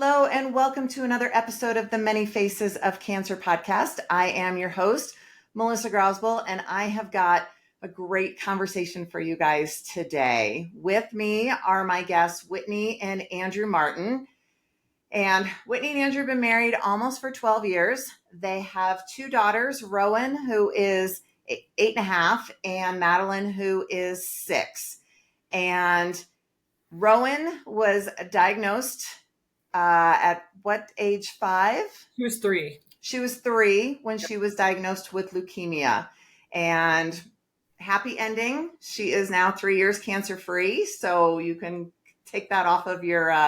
Hello, and welcome to another episode of the Many Faces of Cancer podcast. I am your host, Melissa Grosboll, and I have got a great conversation for you guys today. With me are my guests, Whitney and Andrew Martin. And Whitney and Andrew have been married almost for 12 years. They have two daughters, Rowen, who is 8.5, and Madeline, who is 6. And Rowen was diagnosed at what age? 5? She was 3. She was 3 when she was diagnosed with leukemia, and happy ending. She is now 3 years cancer free. So you can take that off of your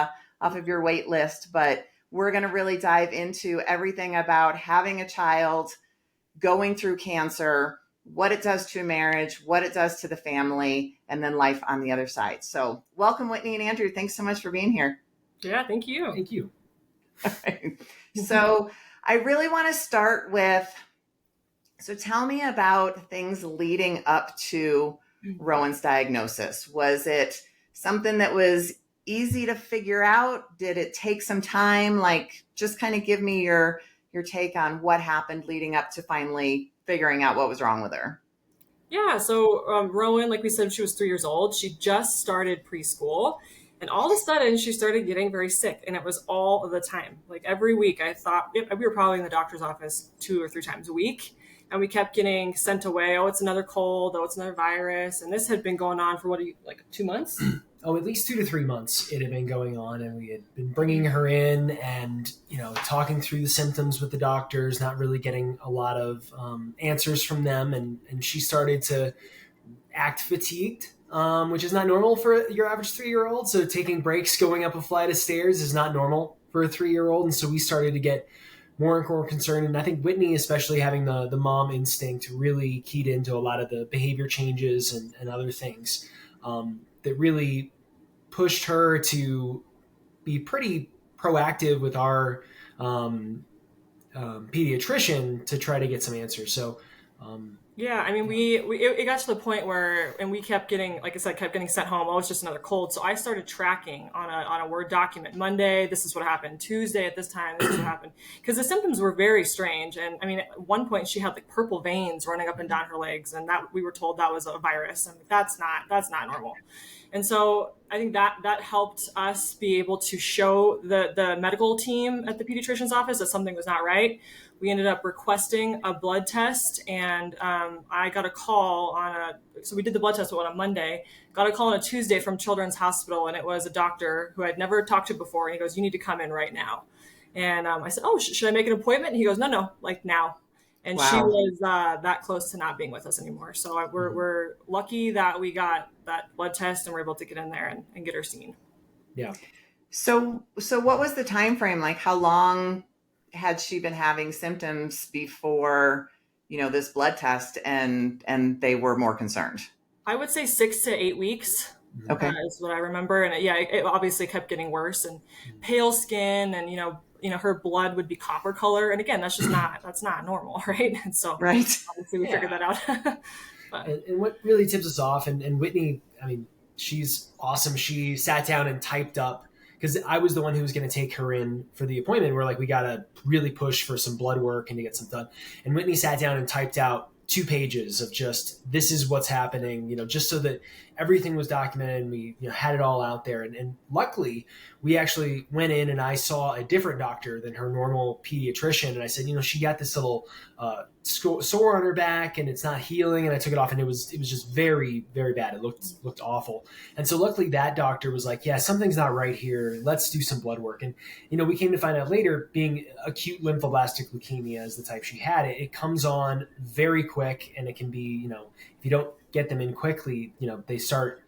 wait list, but we're going to really dive into everything about having a child, going through cancer, what it does to a marriage, what it does to the family, and then life on the other side. So welcome, Whitney and Andrew. Thanks so much for being here. Yeah, thank you. Thank you. All right. So I really want to start with, so tell me about things leading up to Rowen's diagnosis. Was it something that was easy to figure out? Did it take some time? Like, just kind of give me your take on what happened leading up to finally figuring out what was wrong with her. Yeah, so Rowen, like we said, she was 3 years old. She just started preschool. And all of a sudden, she started getting very sick, and it was all the time. Like every week, I thought we were probably in the doctor's office 2 or 3 times a week, and we kept getting sent away. Oh, it's another cold. Oh, it's another virus. And this had been going on for 2 months? Oh, at least 2 to 3 months it had been going on, and we had been bringing her in and, talking through the symptoms with the doctors, not really getting a lot of answers from them. And she started to act fatigued. Which is not normal for your average 3-year-old. So taking breaks going up a flight of stairs is not normal for a 3-year-old. And so we started to get more and more concerned. And I think Whitney, especially having the mom instinct, really keyed into a lot of the behavior changes and other things that really pushed her to be pretty proactive with our pediatrician to try to get some answers. So, yeah, I mean, it got to the point where, and we kept getting, like I said, kept getting sent home. Oh, it's just another cold. So I started tracking on a Word document. Monday, this is what happened. Tuesday at this time, this is what happened. Because the symptoms were very strange. And I mean, at one point she had like purple veins running up and down her legs, and that we were told that was a virus. And that's not normal. And so I think that helped us be able to show the medical team at the pediatrician's office that something was not right. We ended up requesting a blood test, and I got a call so we did the blood test on a Monday, got a call on a Tuesday from Children's Hospital, and it was a doctor who I'd never talked to before. And he goes, "You need to come in right now." And I said, "Oh, should I make an appointment?" And he goes, No, like now. And wow. She was that close to not being with us anymore. So we're lucky that we got that blood test and we're able to get in there and get her seen. Yeah. So what was the time frame? Like, how long had she been having symptoms before, this blood test and they were more concerned? I would say 6 to 8 weeks. Okay. Is what I remember. And it obviously kept getting worse, and pale skin, and, her blood would be copper color. And again, that's not normal. Right. And so right. Obviously we figured that out. And what really tips us off, and Whitney, I mean, she's awesome. She sat down and typed up, because I was the one who was going to take her in for the appointment. We're like, we got to really push for some blood work and to get some done. And Whitney sat down and typed out 2 pages of just, this is what's happening, just so that everything was documented and we had it all out there. And luckily, we actually went in and I saw a different doctor than her normal pediatrician. And I said, she got this little sore on her back and it's not healing. And I took it off, and it was just very, very bad. It looked awful. And so luckily that doctor was like, yeah, something's not right here. Let's do some blood work. And, we came to find out later, being acute lymphoblastic leukemia is the type she had. It comes on very quick, and it can be, if you don't get them in quickly, they start,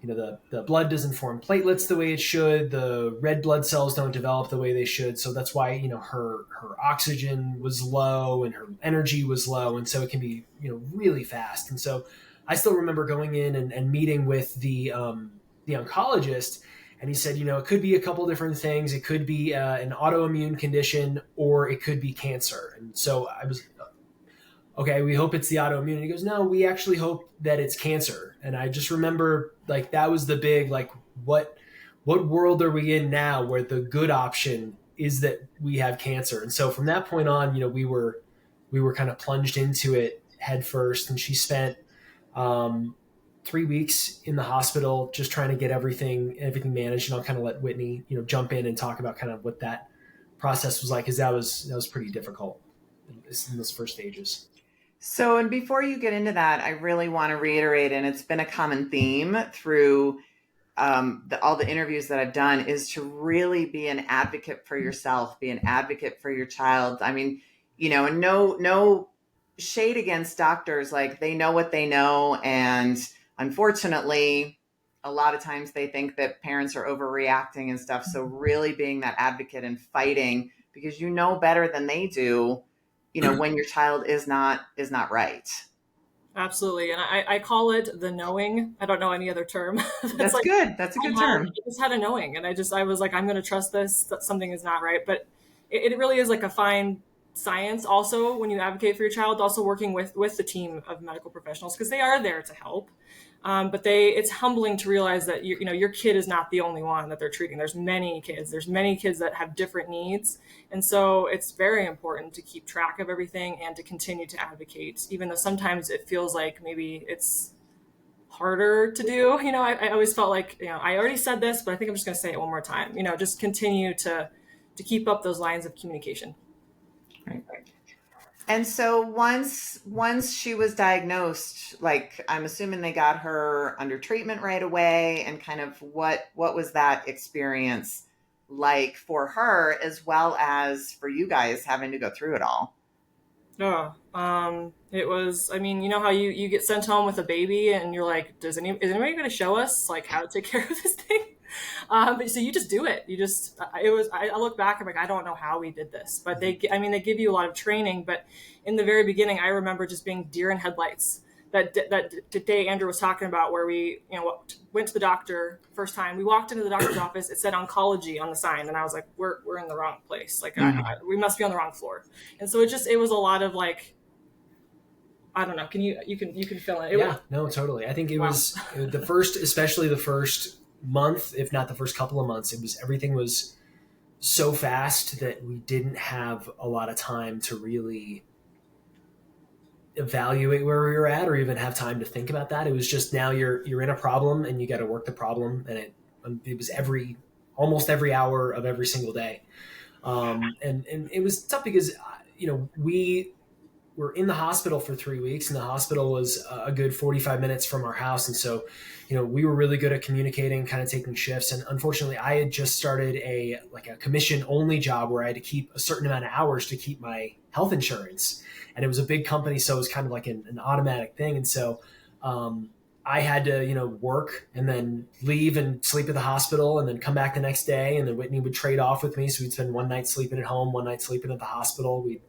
the blood doesn't form platelets the way it should. The red blood cells don't develop the way they should. So that's why, her oxygen was low and her energy was low. And so it can be, really fast. And so I still remember going in and meeting with the oncologist, and he said, it could be a couple different things. It could be an autoimmune condition, or it could be cancer. And so I was, okay, we hope it's the autoimmune. And he goes, no, we actually hope that it's cancer. And I just remember, like, that was the big, like, what what world are we in now where the good option is that we have cancer? And so from that point on, we were kind of plunged into it head first, and she spent 3 weeks in the hospital just trying to get everything managed. And I'll kind of let Whitney, jump in and talk about kind of what that process was like, because that was pretty difficult in those first stages. So, and before you get into that, I really want to reiterate, and it's been a common theme through all the interviews that I've done, is to really be an advocate for yourself, be an advocate for your child. I mean, and no shade against doctors. Like, they know what they know. And unfortunately, a lot of times they think that parents are overreacting and stuff. So really being that advocate and fighting, because you know better than they do, when your child is not right. Absolutely. And I call it the knowing. I don't know any other term. That's like, good. That's a good term. I just had a knowing, and I was like, I'm going to trust this, that something is not right. But it really is like a fine science also when you advocate for your child, also working with the team of medical professionals, because they are there to help. But it's humbling to realize that your kid is not the only one that they're treating. There's many kids that have different needs. And so it's very important to keep track of everything and to continue to advocate, even though sometimes it feels like maybe it's harder to do. I always felt like, I already said this, but I think I'm just going to say it one more time, just continue to keep up those lines of communication. Right. And so once she was diagnosed, like, I'm assuming they got her under treatment right away, and kind of what was that experience like for her, as well as for you guys having to go through it all? It was, I mean, how you get sent home with a baby and you're like, is anybody going to show us like how to take care of this thing? But so you just do it. I look back, I'm like, I don't know how we did this, but they give you a lot of training. But in the very beginning, I remember just being deer in headlights. That day Andrew was talking about, where we, went to the doctor first time. We walked into the doctor's office. It said oncology on the sign, and I was like, we're in the wrong place. Like, we must be on the wrong floor. And so it was a lot of like, I don't know. You can fill in. No, totally. I think it was especially the first month, if not the first couple of months, everything was so fast that we didn't have a lot of time to really evaluate where we were at, or even have time to think about that. It was just, now you're in a problem and you got to work the problem, and it was almost every hour of every single day. And it was tough because we were in the hospital for 3 weeks, and the hospital was a good 45 minutes from our house. And so, we were really good at communicating, kind of taking shifts. And unfortunately, I had just started a commission only job where I had to keep a certain amount of hours to keep my health insurance. And it was a big company, so it was kind of like an automatic thing. And so I had to, work and then leave and sleep at the hospital, and then come back the next day. And then Whitney would trade off with me. So we'd spend one night sleeping at home, one night sleeping at the hospital. We'd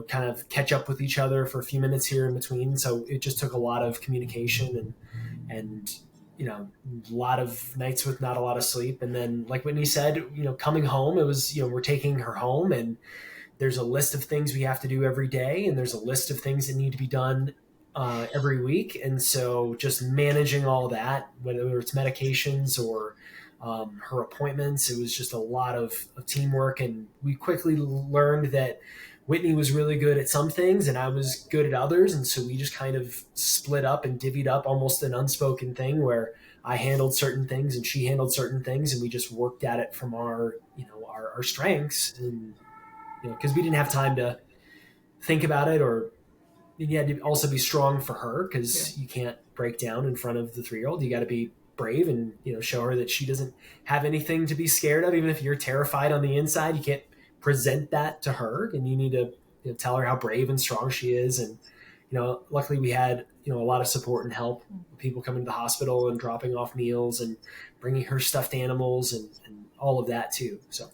kind of catch up with each other for a few minutes here in between. So it just took a lot of communication and a lot of nights with not a lot of sleep. And then, like Whitney said, coming home, it was, we're taking her home, and there's a list of things we have to do every day, and there's a list of things that need to be done every week. And so just managing all that, whether it's medications or her appointments, it was just a lot of teamwork. And we quickly learned that Whitney was really good at some things and I was good at others. And so we just kind of split up and divvied up, almost an unspoken thing, where I handled certain things and she handled certain things. And we just worked at it from our strengths. And, because we didn't have time to think about it, or you had to also be strong for her, because you can't break down in front of the 3-year-old. You got to be brave and, show her that she doesn't have anything to be scared of. Even if you're terrified on the inside, you can't present that to her, and you need to tell her how brave and strong she is. And luckily we had a lot of support and help, people coming to the hospital and dropping off meals and bringing her stuffed animals and all of that too. So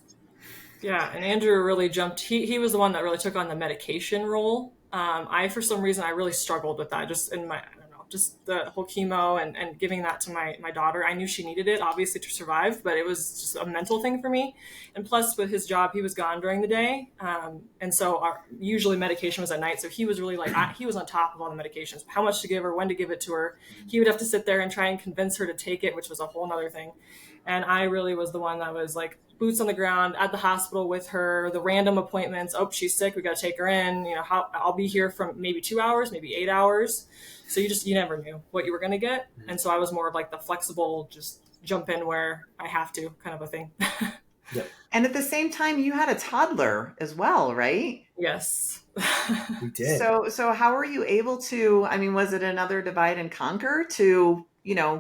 and Andrew really jumped. He was the one that really took on the medication role. For some reason, I really struggled with that, just in my, just the whole chemo and giving that to my daughter. I knew she needed it, obviously, to survive, but it was just a mental thing for me. And plus, with his job, he was gone during the day. And so usually medication was at night. So he was really he was on top of all the medications, how much to give her, when to give it to her. He would have to sit there and try and convince her to take it, which was a whole nother thing. And I really was the one that was like boots on the ground at the hospital with her, the random appointments. Oh, she's sick. We got to take her in. I'll be here from maybe 2 hours, maybe 8 hours. So you never knew what you were going to get. And so I was more of like the flexible, just jump in where I have to kind of a thing. Yep. And at the same time, you had a toddler as well, right? Yes. We did. So how were you able to, I mean, was it another divide and conquer to,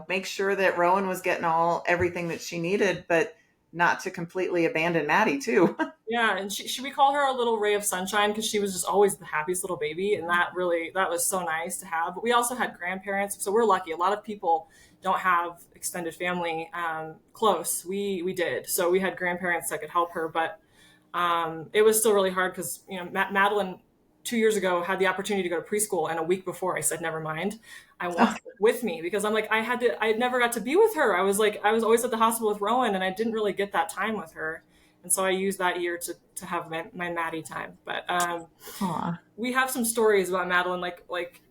make sure that Rowen was getting everything that she needed, but not to completely abandon Maddie too? Yeah, and we call her a little ray of sunshine because she was just always the happiest little baby, and that was so nice to have. But we also had grandparents, so we're lucky. A lot of people don't have extended family close. We did, so we had grandparents that could help her, but it was still really hard because Madeline 2 years ago had the opportunity to go to preschool, and a week before I said never mind. I want her with me because I'm like I never got to be with her. I was always at the hospital with Rowen, and I didn't really get that time with her. And so I used that year to have my Maddie time. But we have some stories about Madeline, like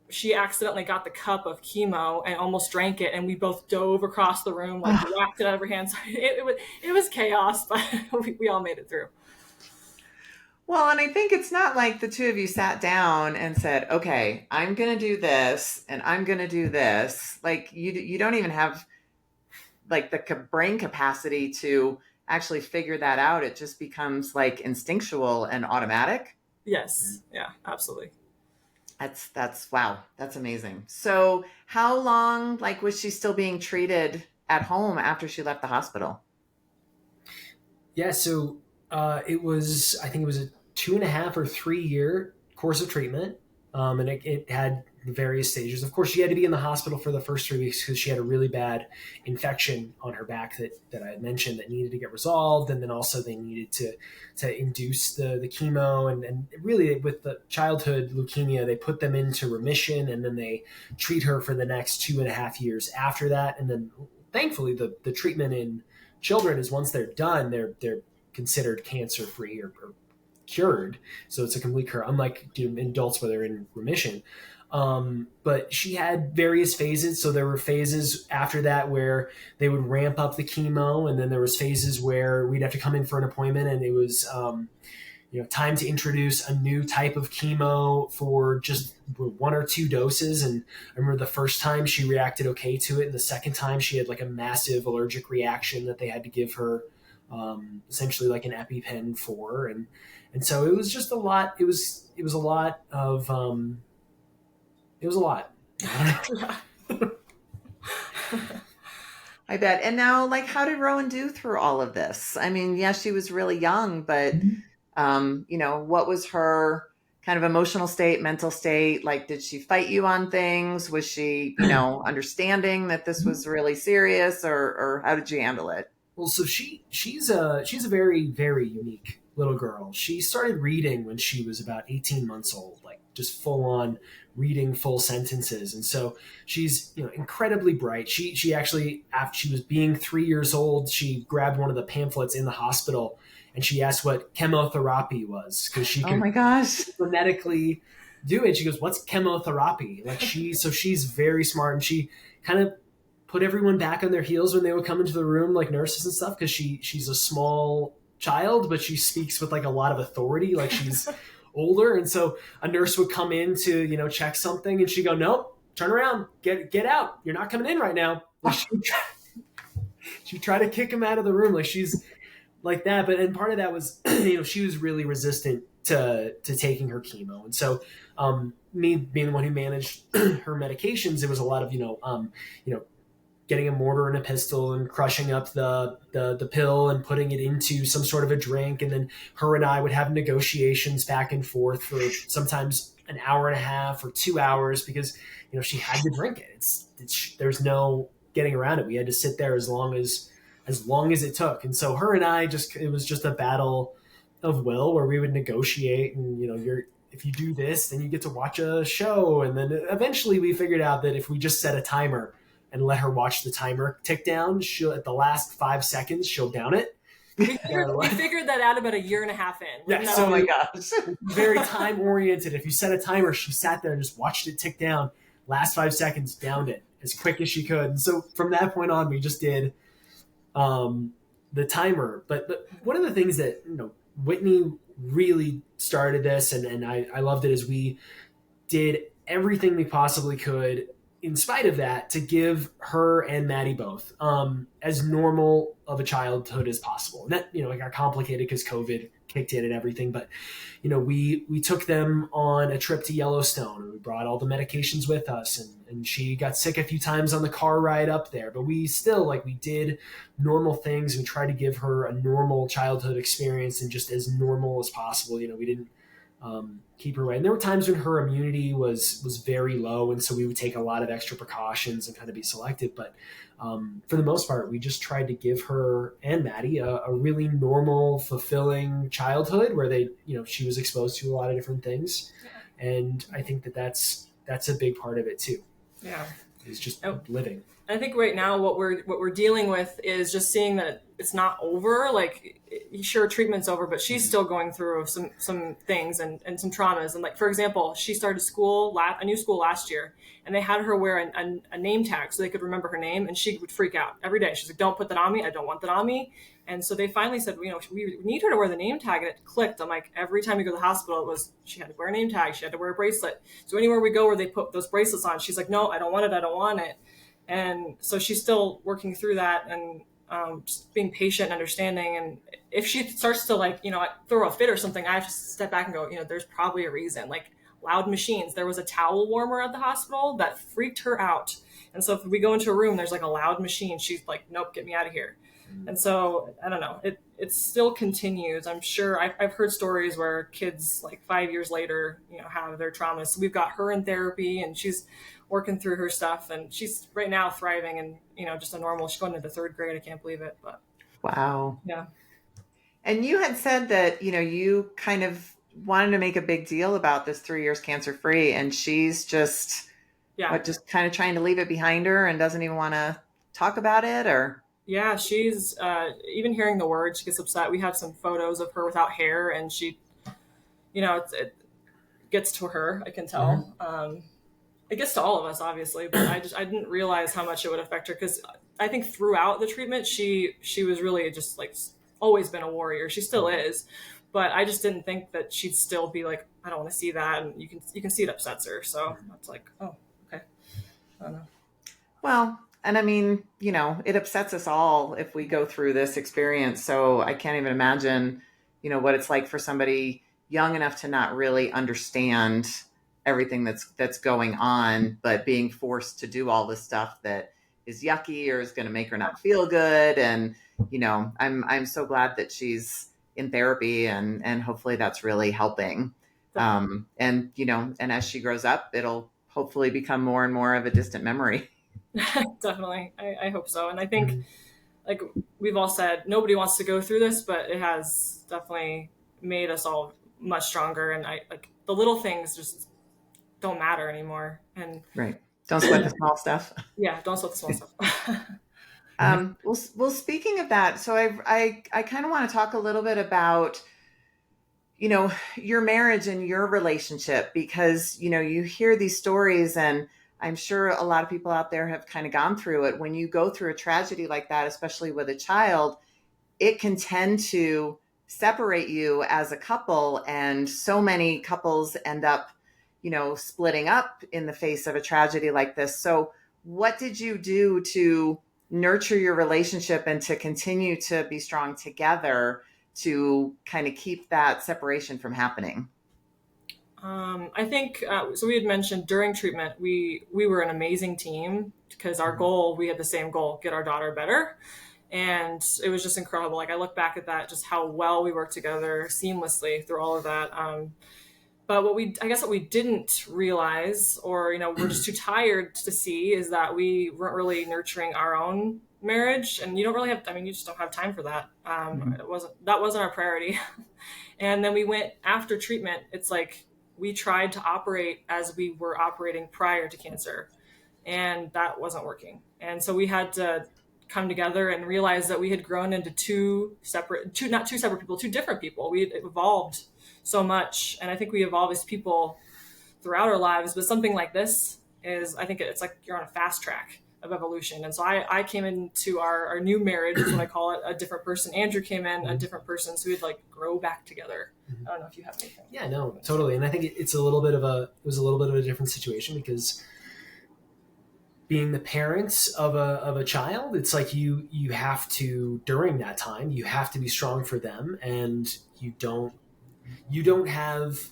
she accidentally got the cup of chemo and almost drank it, and we both dove across the room, like whacked it out of her hands. It was chaos, but we all made it through. Well, and I think it's not like the two of you sat down and said, okay, I'm going to do this and I'm going to do this. Like you don't even have like the brain capacity to actually figure that out. It just becomes like instinctual and automatic. Yes. Yeah, absolutely. That's wow. That's amazing. So how long was she still being treated at home after she left the hospital? Yeah. So I think it was a 2.5 or 3 year course of treatment. And it had the various stages. Of course, she had to be in the hospital for the first 3 weeks because she had a really bad infection on her back that I had mentioned that needed to get resolved. And then also they needed to induce the chemo. And really with the childhood leukemia, they put them into remission and then they treat her for the next 2.5 years after that. And then thankfully the treatment in children is once they're done, they're considered cancer-free or cured. So it's a complete cure, unlike adults where they're in remission. But she had various phases. So there were phases after that where they would ramp up the chemo. And then there was phases where we'd have to come in for an appointment and it was, time to introduce a new type of chemo for just 1 or 2 doses. And I remember the first time she reacted okay to it. And the second time she had like a massive allergic reaction that they had to give her, essentially like an EpiPen for. And so it was just a lot. It was a lot of, it was a lot. I bet. And now, how did Rowen do through all of this? I mean, yeah, she was really young, but, what was her kind of emotional state, mental state? Did she fight you on things? Was she, understanding that this was really serious or how did you handle it? Well, so she's a very, very unique little girl. She started reading when she was about 18 months old, just full on reading full sentences. And so she's, incredibly bright. She actually, after she was being 3 years old, she grabbed one of the pamphlets in the hospital and she asked what chemotherapy was because she could oh my gosh, phonetically do it. She goes, "What's chemotherapy?" So she's very smart and she kind of put everyone back on their heels when they would come into the room, like nurses and stuff, because she's a small child, but she speaks with a lot of authority, like she's older. And so a nurse would come in to, check something and she'd go, "Nope, turn around, get out. You're not coming in right now." She'd try to kick him out of the room. She's like that. And part of that was, she was really resistant to taking her chemo. And so me being the one who managed her medications, it was a lot of, getting a mortar and a pestle and crushing up the pill and putting it into some sort of a drink. And then her and I would have negotiations back and forth for sometimes an hour and a half or 2 hours because, she had to drink it. There's no getting around it. We had to sit there as long as it took. And so her and I it was just a battle of will where we would negotiate and, if you do this, then you get to watch a show. And then eventually we figured out that if we just set a timer and let her watch the timer tick down, she'll at the last 5 seconds, she'll down it. We figured that out about 1.5 years in. Yeah, oh my gosh. Very time oriented. If you set a timer, she sat there and just watched it tick down. Last 5 seconds, downed it as quick as she could. And so from that point on, we just did the timer. But one of the things that, Whitney really started this, and I loved it, is we did everything we possibly could in spite of that to give her and Maddie both as normal of a childhood as possible. And that, it got complicated because COVID kicked in and everything. But, we took them on a trip to Yellowstone, and we brought all the medications with us. And she got sick a few times on the car ride up there. But we still, we did normal things. We tried to give her a normal childhood experience and just as normal as possible. We didn't keep her away. And there were times when her immunity was very low, and so we would take a lot of extra precautions and kind of be selective. But for the most part, we just tried to give her and Maddie a really normal, fulfilling childhood where she was exposed to a lot of different things. And I think that's a big part of it too. Yeah. Is just living. I think right now what we're dealing with is just seeing that it's not over. Sure, treatment's over, but she's still going through some things and some traumas. And for example, she started a new school last year, and they had her wear a name tag so they could remember her name, and she would freak out every day. She's like, "Don't put that on me. I don't want that on me." And so they finally said, we need her to wear the name tag, and it clicked. I'm like, every time we go to the hospital, she had to wear a name tag. She had to wear a bracelet. So anywhere we go where they put those bracelets on, she's like, "No, I don't want it. I don't want it." And so she's still working through that and just being patient and understanding. And if she starts to throw a fit or something, I have to step back and go, there's probably a reason. Loud machines. There was a towel warmer at the hospital that freaked her out. And so if we go into a room, there's a loud machine. She's like, "Nope, get me out of here." And so I don't know. It still continues. I'm sure I've heard stories where kids 5 years later, have their traumas. So we've got her in therapy, and she's working through her stuff, and she's right now thriving and just a normal. She's going into third grade. I can't believe it, but wow. Yeah. And you had said that you kind of wanted to make a big deal about this 3 years cancer free, and she's just just kind of trying to leave it behind her and doesn't even want to talk about it, or yeah, she's even hearing the word, she gets upset. We have some photos of her without hair, and she, it gets to her. I can tell. Mm-hmm. It gets to all of us, obviously, but I didn't realize how much it would affect her, because I think throughout the treatment, she was really just always been a warrior. She still is, but I just didn't think that she'd still be I don't want to see that, and you can see it upsets her. So it's oh, okay, I don't know. Well, and I mean, it upsets us all if we go through this experience. So I can't even imagine, what it's like for somebody young enough to not really understand everything that's going on, but being forced to do all this stuff that is yucky or is going to make her not feel good. And, I'm so glad that she's in therapy, and hopefully that's really helping. And as she grows up, it'll hopefully become more and more of a distant memory. Definitely. I hope so. And I think, we've all said, nobody wants to go through this, but it has definitely made us all much stronger. And the little things just don't matter anymore. And right. Don't sweat the small stuff. Yeah. Don't sweat the small stuff. Well, speaking of that, so I kind of want to talk a little bit about, your marriage and your relationship, because, you hear these stories, and I'm sure a lot of people out there have kind of gone through it. When you go through a tragedy like that, especially with a child, it can tend to separate you as a couple. And so many couples end up, splitting up in the face of a tragedy like this. So what did you do to nurture your relationship and to continue to be strong together to kind of keep that separation from happening? I think, so we had mentioned during treatment, we were an amazing team, because our goal, we had the same goal, get our daughter better. And it was just incredible. I look back at that, just how well we worked together seamlessly through all of that. But what we didn't realize, or, we're just too tired to see, is that we weren't really nurturing our own marriage. And you don't really have, you just don't have time for that. That wasn't our priority. And then we went after treatment. It's we tried to operate as we were operating prior to cancer, and that wasn't working. And so we had to come together and realize that we had grown into two different people. We had evolved so much. And I think we evolve as people throughout our lives, but something like this is, I think it's you're on a fast track of evolution. And so I came into our new marriage, is what I call it, a different person. Andrew came in a different person. So we'd like grow back together. I don't know if you have anything. Yeah, no, totally. And I think it was a little bit of a different situation because being the parents of a child, it's like you have to, during that time, you have to be strong for them, and you don't have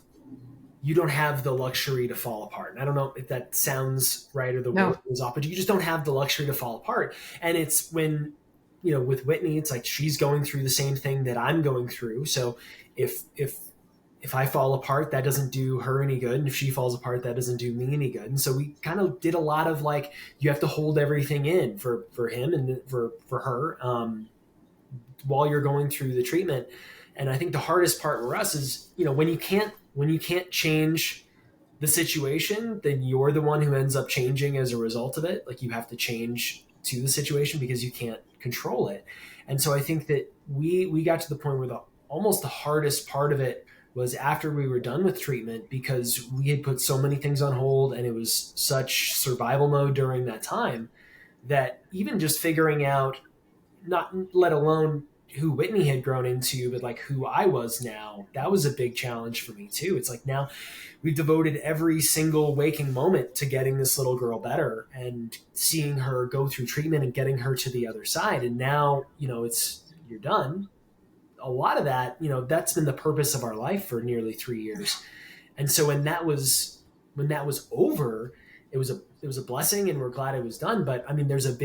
the luxury to fall apart. And I don't know if that sounds right or the word is off, but you just don't have the luxury to fall apart. And it's when, with Whitney, it's like she's going through the same thing that I'm going through. So if I fall apart, that doesn't do her any good. And if she falls apart, that doesn't do me any good. And so we kind of did a lot of like, you have to hold everything in for him and for her while you're going through the treatment. And I think the hardest part for us is, when you can't change the situation, then you're the one who ends up changing as a result of it. Like you have to change to the situation because you can't control it. And so I think that we got to the point where almost the hardest part of it was after we were done with treatment, because we had put so many things on hold and it was such survival mode during that time that even just figuring out, not let alone who Whitney had grown into, but like who I was now, that was a big challenge for me too. It's like now we've devoted every single waking moment to getting this little girl better and seeing her go through treatment and getting her to the other side. And now, you're done. A lot of that, that's been the purpose of our life for nearly 3 years. And so when that was over, it was a blessing and we're glad it was done. But I mean, there's a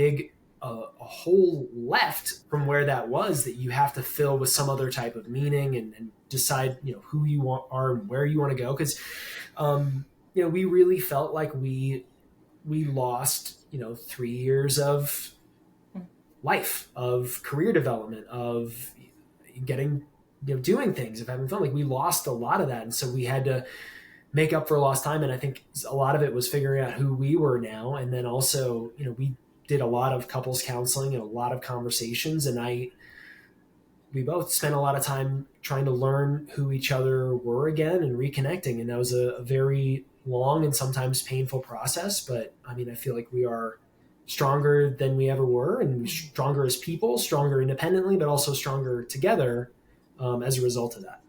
hole left from where that was that you have to fill with some other type of meaning and decide, who you are and where you want to go. Cause, we really felt like we lost, 3 years of life, of career development, of getting, doing things, of having fun. Like we lost a lot of that. And so we had to make up for lost time. And I think a lot of it was figuring out who we were now. And then also, we did a lot of couples counseling and a lot of conversations. And we both spent a lot of time trying to learn who each other were again and reconnecting. And that was a very long and sometimes painful process. But I mean, I feel like we are stronger than we ever were, and stronger as people, stronger independently, but also stronger together as a result of that.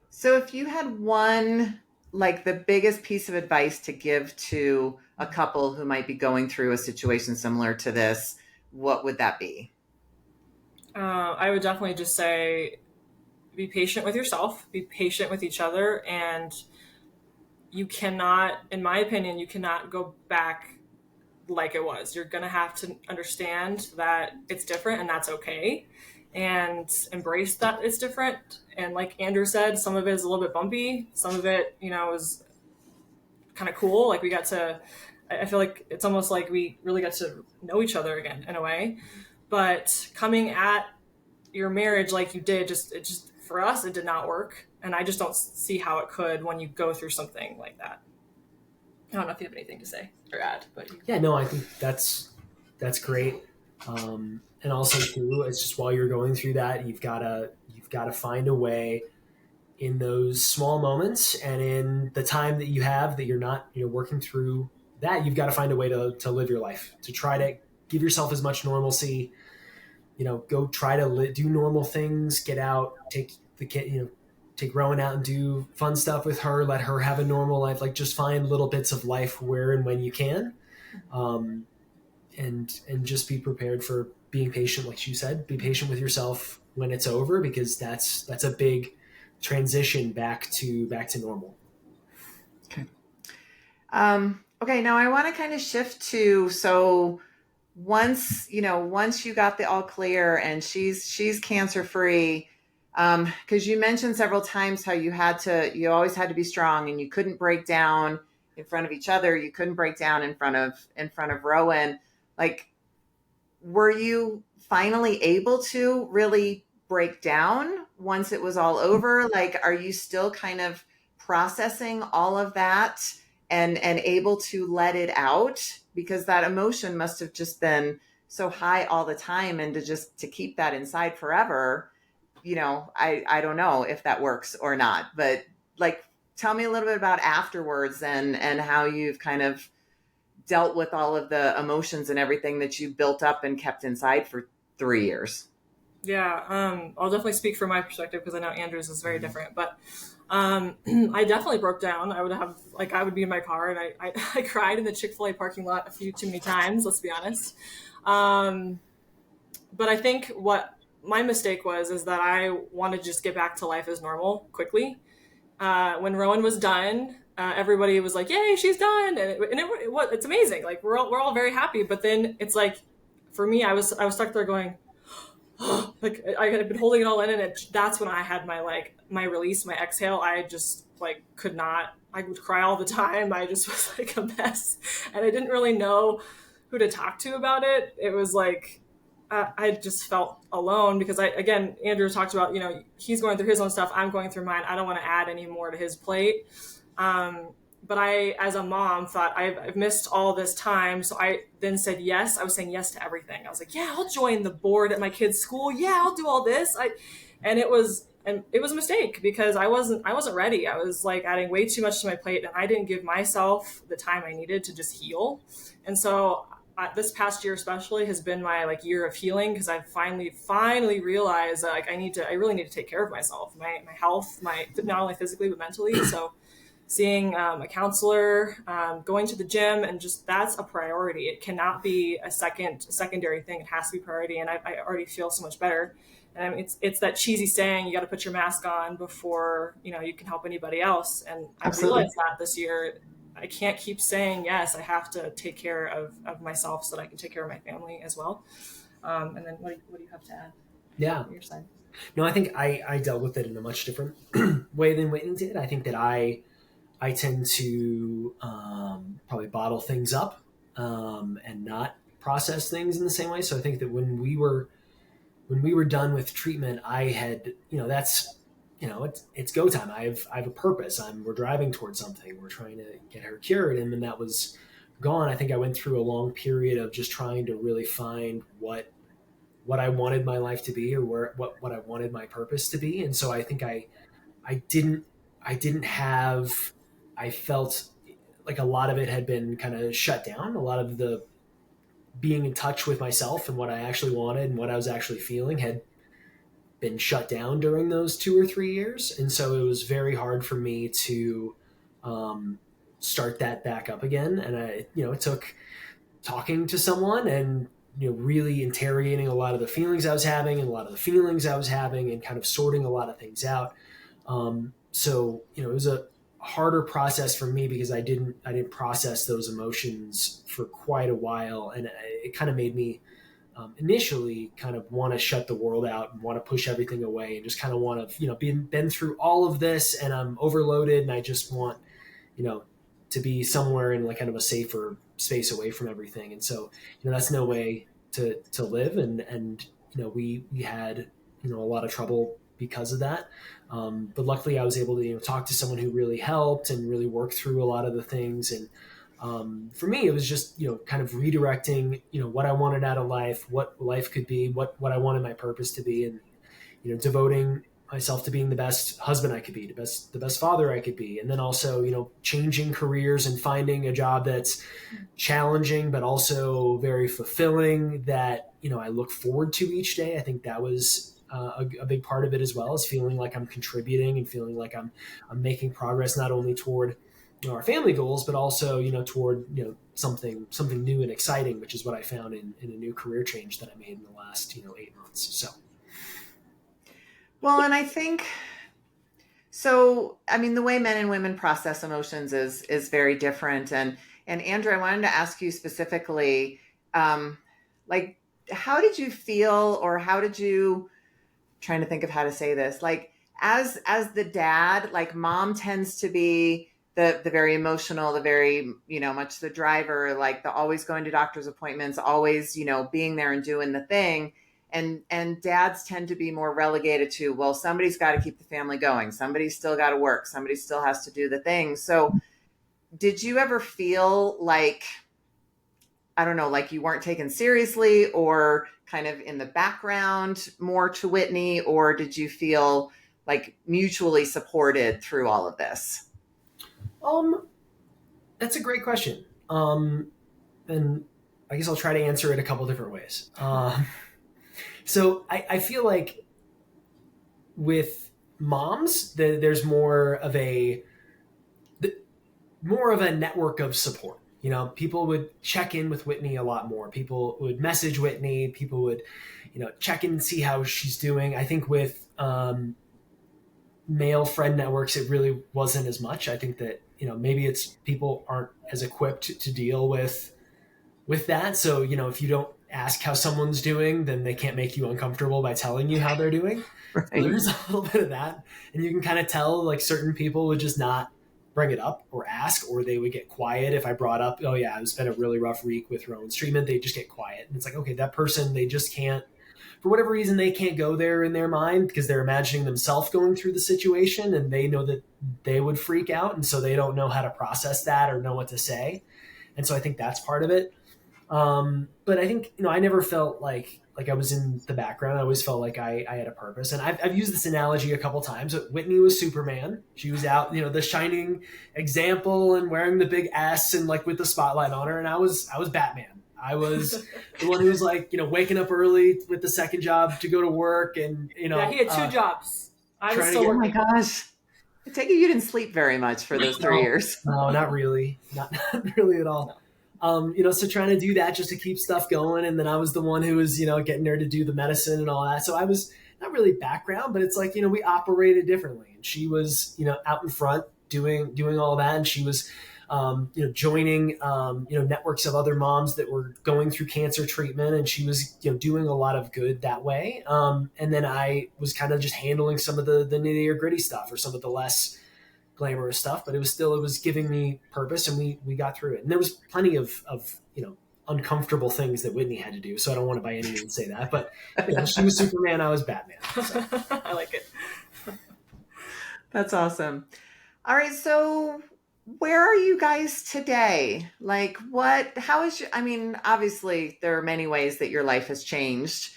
So if you had one, like the biggest piece of advice to give to a couple who might be going through a situation similar to this, what would that be? I would definitely just say, be patient with yourself, be patient with each other. And you cannot, in my opinion, you cannot go back like it was. You're going to have to understand that it's different and that's okay, and embrace that it's different. And like Andrew said, some of it is a little bit bumpy. Some of it, is kind of cool. Like I feel like it's almost like we really got to know each other again in a way. But coming at your marriage like you did, for us, it did not work. And I just don't see how it could when you go through something like that. I don't know if you have anything to say or add, but yeah, no, I think that's great. And also too, it's just while you're going through that, you've got to find a way in those small moments and in the time that you have that you're not, working through that, you've got to find a way to live your life, to try to give yourself as much normalcy, go try to do normal things, get out, take the kid, take Rowen out and do fun stuff with her, let her have a normal life, like just find little bits of life where and when you can. And just be prepared for being patient. Like you said, be patient with yourself when it's over, because that's a big transition back to normal. Okay. Okay. Now I want to kind of shift to, so once you got the all clear and she's cancer free, because you mentioned several times how you always had to be strong and you couldn't break down in front of each other. You couldn't break down in front of Rowen. Like, were you finally able to really break down once it was all over? Like, are you still kind of processing all of that and able to let it out? Because that emotion must have just been so high all the time, and to keep that inside forever, I don't know if that works or not, but like, tell me a little bit about afterwards and how you've kind of dealt with all of the emotions and everything that you built up and kept inside for 3 years? Yeah, I'll definitely speak from my perspective because I know Andrew's is very different. But I definitely broke down. I would be in my car and I cried in the Chick-fil-A parking lot a few too many times, let's be honest. But I think what my mistake is that I wanted to just get back to life as normal quickly. When Rowen was done, everybody was like, "Yay, she's done!" It's amazing. Like we're all very happy. But then it's like, for me, I was stuck there going, like I had been holding it all in, and that's when I had my release, my exhale. I just could not. I would cry all the time. I just was like a mess, and I didn't really know who to talk to about it. It was like I just felt alone because Andrew talked about, he's going through his own stuff. I'm going through mine. I don't want to add any more to his plate. But I, as a mom, thought I've missed all this time. So I then said yes. I was saying yes to everything. I was like, yeah, I'll join the board at my kid's school. Yeah, I'll do all this. And it was a mistake because I wasn't ready. I was adding way too much to my plate, and I didn't give myself the time I needed to just heal. And so this past year especially has been my year of healing because I finally realized that I really need to take care of myself, my health, not only physically but mentally. So seeing a counselor, going to the gym, and just that's a priority. It cannot be a secondary thing. It has to be priority. And I already feel so much better. And it's that cheesy saying, you got to put your mask on before, you can help anybody else. And I've realized that this year, I can't keep saying yes. I have to take care of myself so that I can take care of my family as well. And then what do you have to add? Yeah. On your side? No, I think I dealt with it in a much different way than Whitney did. I think that I tend to probably bottle things up and not process things in the same way. So I think that when we were done with treatment, I had, that's, it's go time. I have a purpose. We're driving towards something. We're trying to get her cured. And when that was gone, I think I went through a long period of just trying to really find what I wanted my life to be, or what I wanted my purpose to be. And so I think I didn't have, I felt like a lot of it had been kind of shut down. A lot of the being in touch with myself and what I actually wanted and what I was actually feeling had been shut down during those 2 or 3 years. And so it was very hard for me to start that back up again. And it took talking to someone and, really interrogating a lot of the feelings I was having and a lot of the feelings I was having and kind of sorting a lot of things out. So, it was a harder process for me because I didn't process those emotions for quite a while. And it kind of made me initially kind of want to shut the world out and want to push everything away and just kind of want to, been through all of this and I'm overloaded and I just want, to be somewhere in kind of a safer space away from everything. And so, that's no way to live. And we had, a lot of trouble because of that. But luckily I was able to, talk to someone who really helped and really worked through a lot of the things. And for me, it was just, kind of redirecting, what I wanted out of life, what life could be, what I wanted my purpose to be, and, devoting myself to being the best husband I could be, the best father I could be. And then also, changing careers and finding a job that's challenging, but also very fulfilling, that, I look forward to each day. I think that was a big part of it as well, is feeling like I'm contributing and feeling like I'm making progress, not only toward, our family goals, but also, toward, something new and exciting, which is what I found in a new career change that I made in the last, 8 months. So. Well, and I think, so, I mean, the way men and women process emotions is very different. And Andrew, I wanted to ask you specifically, how did you feel, or how did you, trying to think of how to say this, as the dad, mom tends to be the very emotional, the very, much the driver, the always going to doctor's appointments, always, being there and doing the thing. And dads tend to be more relegated to, well, somebody's got to keep the family going. Somebody's still got to work. Somebody still has to do the thing. So did you ever feel I don't know, you weren't taken seriously, or kind of in the background more to Whitney, or did you feel mutually supported through all of this? That's a great question. and I guess I'll try to answer it a couple different ways. So I feel like with moms, there's more of a network of support. You know, people would check in with Whitney a lot more. People would message Whitney. People would, check in and see how she's doing. I think with male friend networks, it really wasn't as much. I think that, maybe it's people aren't as equipped to deal with that. So, if you don't ask how someone's doing, then they can't make you uncomfortable by telling you how they're doing. Right. So there's a little bit of that. And you can kind of tell, like, certain people would just not bring it up or ask, or they would get quiet if I brought up, oh yeah, it's been a really rough week with Rowen's treatment. They just get quiet. And it's like, okay, that person, they just can't, for whatever reason, they can't go there in their mind because they're imagining themselves going through the situation, and they know that they would freak out. And so they don't know how to process that or know what to say. And so I think that's part of it. But I think, I never felt like I was in the background. I always felt like I had a purpose. And I've used this analogy a couple times. Whitney was Superman. She was out, the shining example and wearing the big S and like with the spotlight on her. And I was Batman. I was the one who was like, waking up early with the second job to go to work. And, yeah, he had two jobs. I was still Oh working. my gosh. I take it you didn't sleep very much for those 3 years. No, not really. Not really at all. So trying to do that just to keep stuff going. And then I was the one who was, getting her to do the medicine and all that. So I was not really background, but it's like, we operated differently. And she was, out in front doing all that. And she was, joining, networks of other moms that were going through cancer treatment. And she was, doing a lot of good that way. And then I was kind of just handling some of the nitty or gritty stuff or some of the less glamorous stuff, but it was giving me purpose, and we got through it. And there was plenty of uncomfortable things that Whitney had to do. So I don't want to by any means say that, but she was Superman, I was Batman. So. I like it. That's awesome. All right. So where are you guys today? Like obviously there are many ways that your life has changed,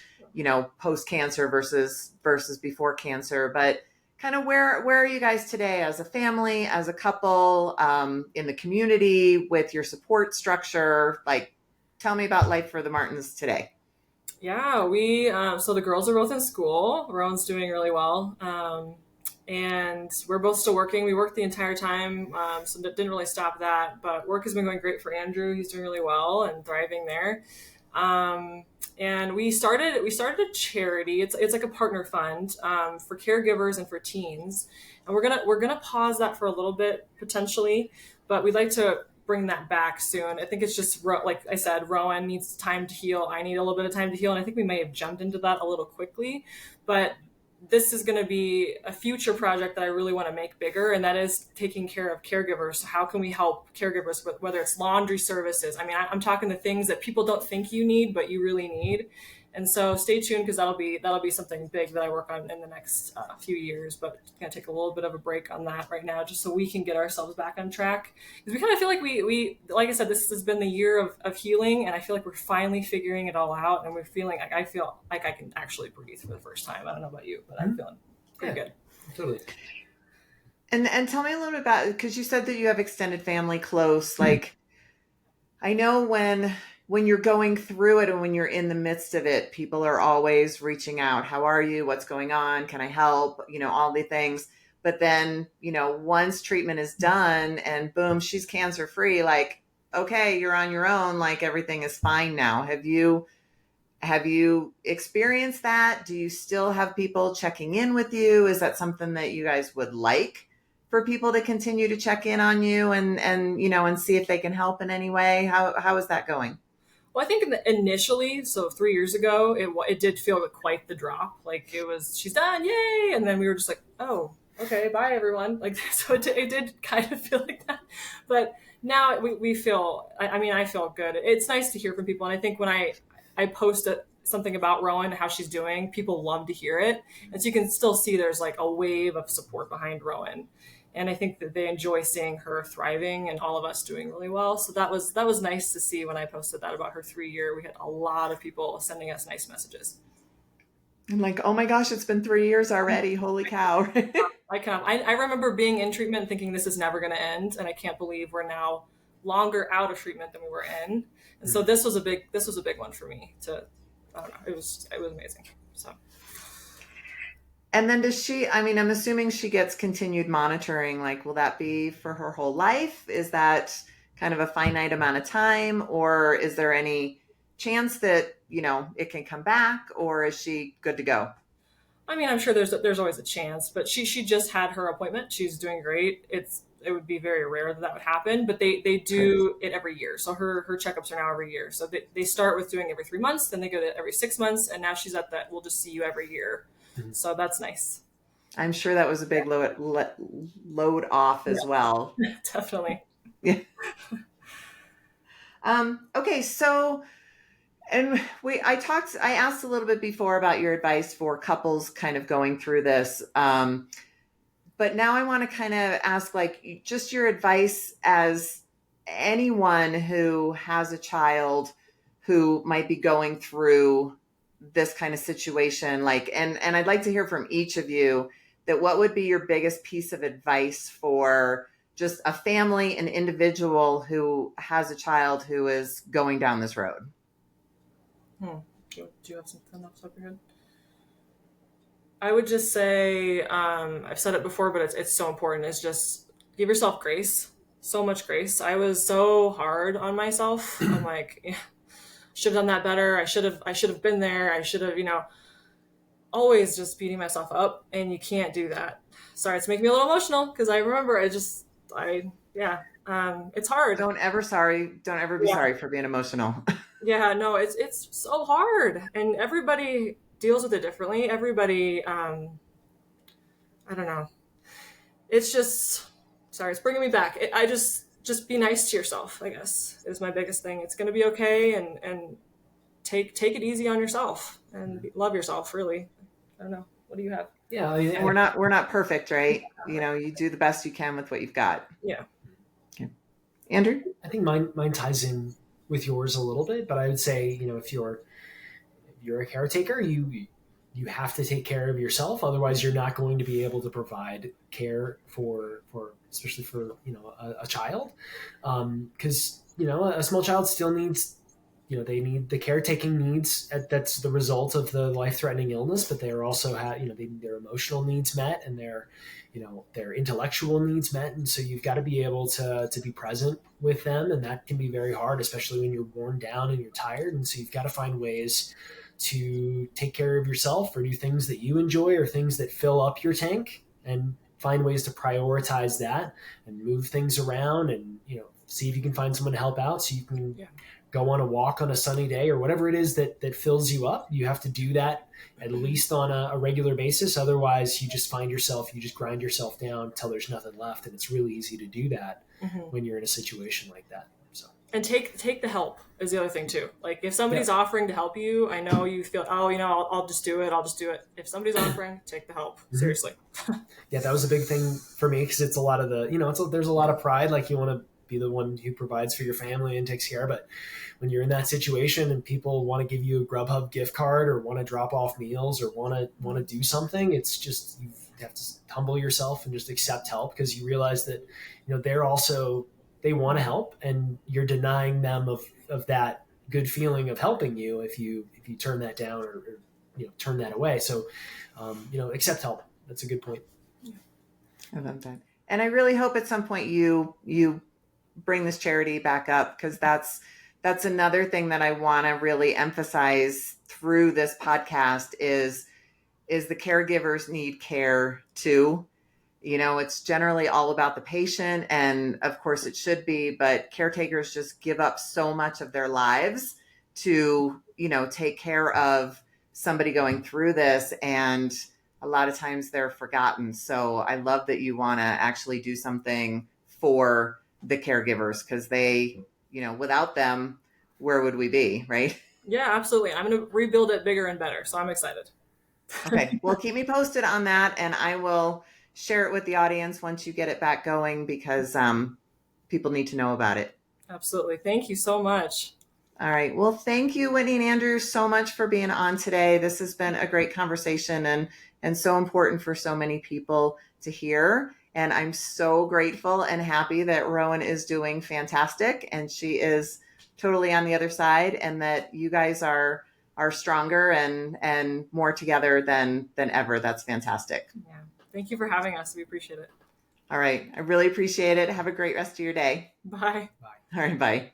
post cancer versus before cancer, but kind of where are you guys today as a family, as a couple, in the community, with your support structure? Like, tell me about life for the Martins today. Yeah, we, so the girls are both in school. Rowan's doing really well. And we're both still working. We worked the entire time, so didn't really stop that, but work has been going great for Andrew. He's doing really well and thriving there. And we started a charity. It's like a partner fund for caregivers and for teens. And we're gonna pause that for a little bit potentially, but we'd like to bring that back soon. I think it's just like I said, Rowen needs time to heal. I need a little bit of time to heal, and I think we may have jumped into that a little quickly. But this is going to be a future project that I really want to make bigger, and that is taking care of caregivers. So how can we help caregivers with whether it's laundry services? I mean, I'm talking the things that people don't think you need, but you really need. And so stay tuned, because that'll be something big that I work on in the next few years. But I'm going to take a little bit of a break on that right now, just so we can get ourselves back on track. Because we kind of feel like we like I said, this has been the year of healing, and I feel like we're finally figuring it all out, and we're feeling like I feel like I can actually breathe for the first time. I don't know about you, but I'm feeling pretty good. Totally. And tell me a little bit about, because you said that you have extended family close. Like, I know when you're going through it and when you're in the midst of it, people are always reaching out. How are you? What's going on? Can I help? All the things. But then, once treatment is done and boom, she's cancer free, like, okay, you're on your own. Like, everything is fine now. Have you experienced that? Do you still have people checking in with you? Is that something that you guys would like for people to continue to check in on you and see if they can help in any way? How is that going? Well, I think initially, so 3 years ago, it did feel like quite the drop. Like, it was, she's done, yay! And then we were just like, oh, okay, bye everyone. Like, so it did kind of feel like that. But now we feel, I feel good. It's nice to hear from people. And I think when I post something about Rowen, how she's doing, people love to hear it. And so you can still see there's like a wave of support behind Rowen. And I think that they enjoy seeing her thriving and all of us doing really well. So that was nice to see when I posted that about her 3 year. We had a lot of people sending us nice messages. I'm like, oh my gosh, it's been 3 years already. Holy cow. I remember being in treatment and thinking this is never going to end. And I can't believe we're now longer out of treatment than we were in. And so this was a big one for me to, I don't know, it was amazing. So. And then I'm assuming she gets continued monitoring. Like, will that be for her whole life? Is that kind of a finite amount of time, or is there any chance that, it can come back, or is she good to go? I mean, I'm sure there's always a chance, but she just had her appointment. She's doing great. It would be very rare that would happen, but they do it every year. So her checkups are now every year. So they start with doing every 3 months, then they go to every 6 months, and now she's at that. We'll just see you every year. Mm-hmm. So that's nice. I'm sure that was a big load off as well. Definitely. Yeah. Okay. So, and I asked a little bit before about your advice for couples kind of going through this. But now I want to kind of ask, like, just your advice as anyone who has a child who might be going through this kind of situation. Like, and I'd like to hear from each of you that what would be your biggest piece of advice for just a family, an individual who has a child who is going down this road? Do you have something off the top of your head? I would just say, I've said it before, but it's so important, is just give yourself grace, so much grace. I was so hard on myself. I'm like, yeah, should have done that better. I should have been there. I should have, always just beating myself up, and you can't do that. Sorry, it's making me a little emotional because I remember it's hard. Don't ever be sorry for being emotional. Yeah, no, it's so hard, and everybody deals with it differently. Everybody, I don't know. It's just, sorry, it's bringing me back. I just be nice to yourself, I guess, is my biggest thing. It's going to be okay, and take it easy on yourself and love yourself, really. I don't know. What do you have? Yeah, I mean, we're not perfect, right? You do the best you can with what you've got. Yeah. Okay. Andrew? I think mine ties in with yours a little bit, but I would say, if you're a caretaker, you have to take care of yourself. Otherwise, you're not going to be able to provide care for especially for a child, because a small child still needs, they need the caretaking needs. That's the result of the life-threatening illness, but they are also their emotional needs met, and their intellectual needs met. And so you've got to be able to be present with them. And that can be very hard, especially when you're worn down and you're tired. And so you've got to find ways to take care of yourself, or do things that you enjoy, or things that fill up your tank, and find ways to prioritize that and move things around, and, see if you can find someone to help out so you can go on a walk on a sunny day, or whatever it is that fills you up. You have to do that at least on a regular basis. Otherwise, you just grind yourself down until there's nothing left. And it's really easy to do that when you're in a situation like that. So, and take the help is the other thing too. Like, if somebody's offering to help you, I know you feel, I'll just do it. If somebody's offering, take the help. Seriously. Yeah, that was a big thing for me, because it's a lot of the, there's a lot of pride. Like, you want to be the one who provides for your family and takes care. But when you're in that situation and people want to give you a Grubhub gift card, or want to drop off meals, or want to do something, it's just, you have to humble yourself and just accept help, because you realize that, they want to help, and you're denying them of that good feeling of helping you if you turn that down, or turn that away. So, accept help. That's a good point. I love that. And I really hope at some point you bring this charity back up, because that's another thing that I want to really emphasize through this podcast is the caregivers need care too. It's generally all about the patient, and of course it should be, but caretakers just give up so much of their lives to, take care of somebody going through this. And a lot of times they're forgotten. So I love that you want to actually do something for the caregivers, because they, without them, where would we be, right? Yeah, absolutely. I'm going to rebuild it bigger and better. So I'm excited. Okay. Well, keep me posted on that, and I will share it with the audience once you get it back going, because people need to know about it. Absolutely. Thank you so much. All right. Well, thank you, Whitney and Andrew, so much for being on today. This has been a great conversation, and so important for so many people to hear. And I'm so grateful and happy that Rowen is doing fantastic, and she is totally on the other side, and that you guys are stronger and more together than ever. That's fantastic. Yeah. Thank you for having us. We appreciate it. All right. I really appreciate it. Have a great rest of your day. Bye. Bye. All right. Bye.